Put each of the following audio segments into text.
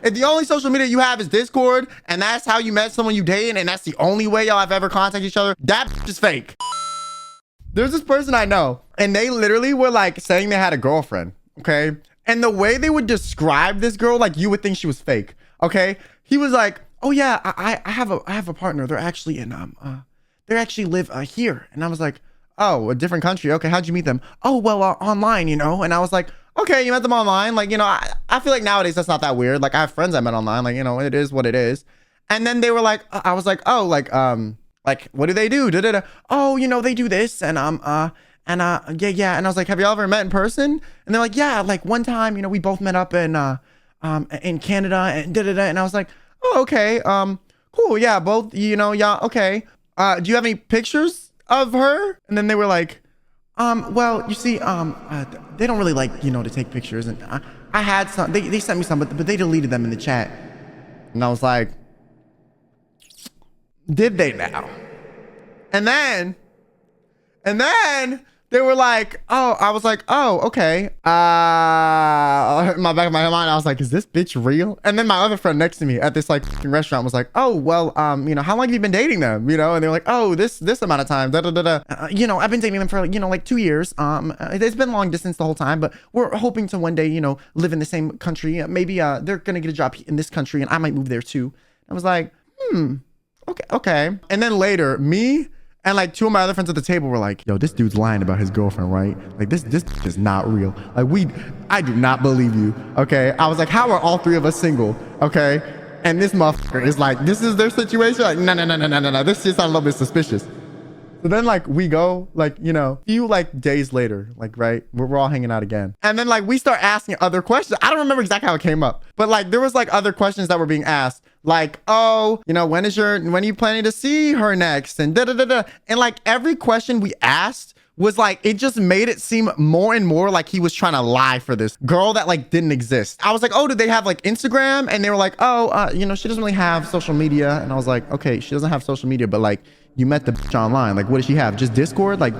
If the only social media you have is Discord, and that's how you met someone you dating, and that's the only way y'all have ever contacted each other, that is fake. There's this person I know, and they literally were like saying they had a girlfriend, okay? And the way they would describe this girl, like you would think she was fake, okay? He was like, oh yeah, I have a partner. They're actually in they actually live here. And I was like, oh, a different country. Okay, how'd you meet them? Oh, well, online, you know? And I was like, okay, you met them online. Like, you know, I feel like nowadays that's not that weird. Like I have friends I met online, like, you know, it is what it is. And then they were like, I was like, oh, like what do they do? Da, da, da. Oh, you know, they do this and yeah. And I was like, have y'all ever met in person? And they're like, yeah, like one time, you know, we both met up in Canada and da, da, da. And I was like, oh, okay. Cool. Yeah, both, you know, yeah, okay. Do you have any pictures of her? And then they were like, well, you see, they don't really like, you know, to take pictures. And I had some, they sent me some, but they deleted them in the chat. And I was like, did they now? And then they were like, oh, I was like, oh, okay. In my back of my mind, I was like, is this bitch real? And then my other friend next to me at this like restaurant was like, oh, well, you know, how long have you been dating them? You know, and they're like, oh, this amount of time, da da da da. You know, I've been dating them for, you know, like 2 years. It's been long distance the whole time, but we're hoping to one day, you know, live in the same country. Maybe they're gonna get a job in this country and I might move there too. I was like, okay. And then later, me and like 2 of my other friends at the table were like, yo, this dude's lying about his girlfriend, right? Like this is not real. Like I do not believe you, okay? I was like, how are all 3 of us single, okay? And this motherfucker is like, this is their situation? Like, no. This just sounds a little bit suspicious. So then like we go like, you know, a few like days later, like, right, we're all hanging out again. And then like we start asking other questions. I don't remember exactly how it came up, but like there was like other questions that were being asked. Like, oh, you know, when are you planning to see her next? And da da da da. And like every question we asked was like, it just made it seem more and more like he was trying to lie for this girl that like didn't exist. I was like, oh, did they have like Instagram? And they were like, oh, you know, she doesn't really have social media. And I was like, okay, she doesn't have social media, but like you met the bitch online. Like, what does she have? Just Discord? Like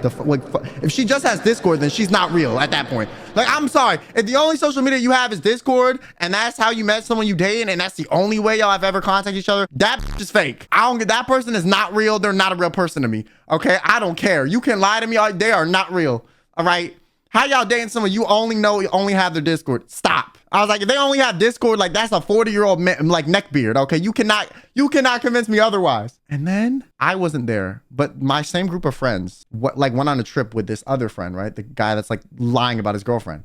if she just has Discord, then she's not real at that point. Like, I'm sorry. If the only social media you have is Discord and that's how you met someone you dating and that's the only way y'all have ever contacted each other, that bitch is fake. That person is not real. They're not a real person to me. Okay. I don't care. You can lie to me. They are not real. All right. How y'all dating someone you only have their Discord? Stop. I was like, if they only have Discord, like that's a 40-year-old like neckbeard. Okay. You cannot convince me otherwise. And then I wasn't there, but my same group of friends went on a trip with this other friend, right? The guy that's like lying about his girlfriend.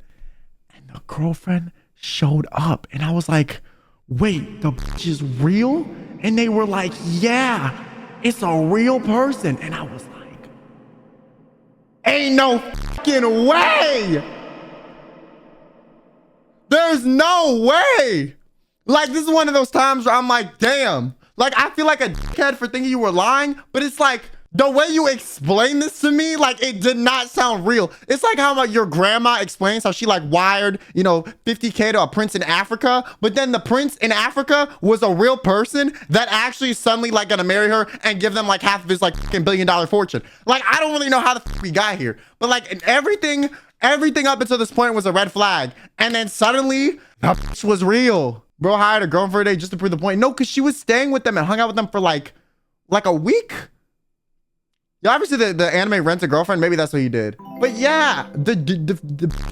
And the girlfriend showed up and I was like, wait, the bitch is real? And they were like, yeah, it's a real person. And I was like, ain't no fucking way. There's no way. Like, this is one of those times where I'm like, damn. Like, I feel like a dickhead for thinking you were lying, but it's like, the way you explain this to me, like, it did not sound real. It's like how your grandma explains how she like wired, you know, 50K to a prince in Africa, but then the prince in Africa was a real person that actually suddenly like gonna marry her and give them like half of his like fucking $1 billion fortune. Like, I don't really know how the fuck we got here, but like everything up until this point was a red flag. And then suddenly that bitch was real. Bro hired a girl for a day just to prove the point. No, cause she was staying with them and hung out with them for like a week. Y'all ever see the anime Rent a Girlfriend? Maybe that's what he did. But yeah, the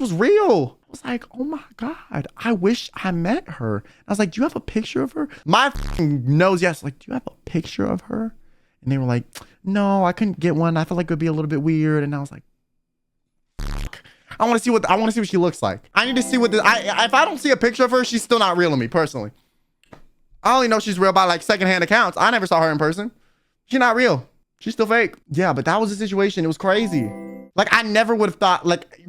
was real. I was like, oh my God, I wish I met her. I was like, do you have a picture of her? My nose, yes. Like, do you have a picture of her? And they were like, no, I couldn't get one. I felt like it would be a little bit weird. And I was like, fuck. I want to see what she looks like. I need to see what this, if I don't see a picture of her, she's still not real to me personally. I only know she's real by like secondhand accounts. I never saw her in person. She's not real. She's still fake. Yeah, but that was the situation. It was crazy. Like, I never would have thought, like,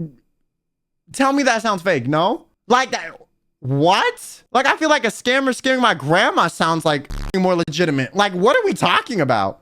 tell me that sounds fake. No? Like, that. What? Like, I feel like a scammer scaring my grandma sounds like more legitimate. Like, what are we talking about?